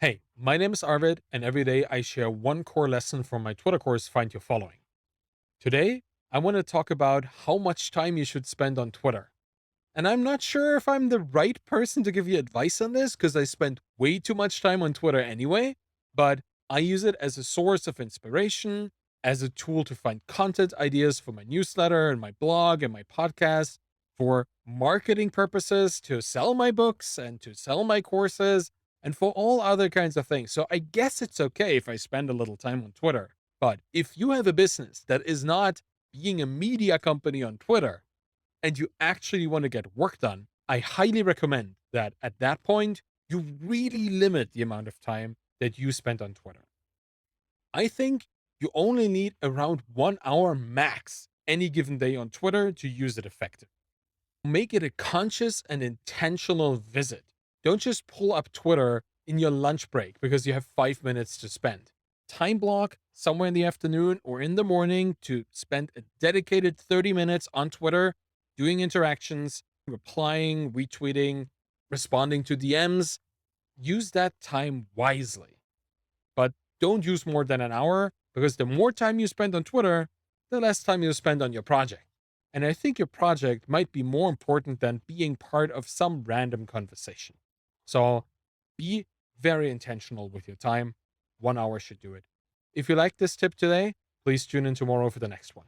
Hey, my name is Arvid, and every day I share one core lesson from my Twitter course, Find Your Following. Today, I want to talk about how much time you should spend on Twitter. And I'm not sure if I'm the right person to give you advice on this because I spend way too much time on Twitter anyway, but I use it as a source of inspiration, as a tool to find content ideas for my newsletter and my blog and my podcast, for marketing purposes, to sell my books and to sell my courses, and for all other kinds of things. So I guess it's okay if I spend a little time on Twitter. But if you have a business that is not being a media company on Twitter, and you actually want to get work done, I highly recommend that at that point, you really limit the amount of time that you spend on Twitter. I think you only need around 1 hour max any given day on Twitter to use it effectively. Make it a conscious and intentional visit. Don't just pull up Twitter in your lunch break because you have 5 minutes to spend. Time block somewhere in the afternoon or in the morning to spend a dedicated 30 minutes on Twitter doing interactions, replying, retweeting, responding to DMs. Use that time wisely, but don't use more than an hour because the more time you spend on Twitter, the less time you spend on your project. And I think your project might be more important than being part of some random conversation. So be very intentional with your time. 1 hour should do it. If you like this tip today, please tune in tomorrow for the next one.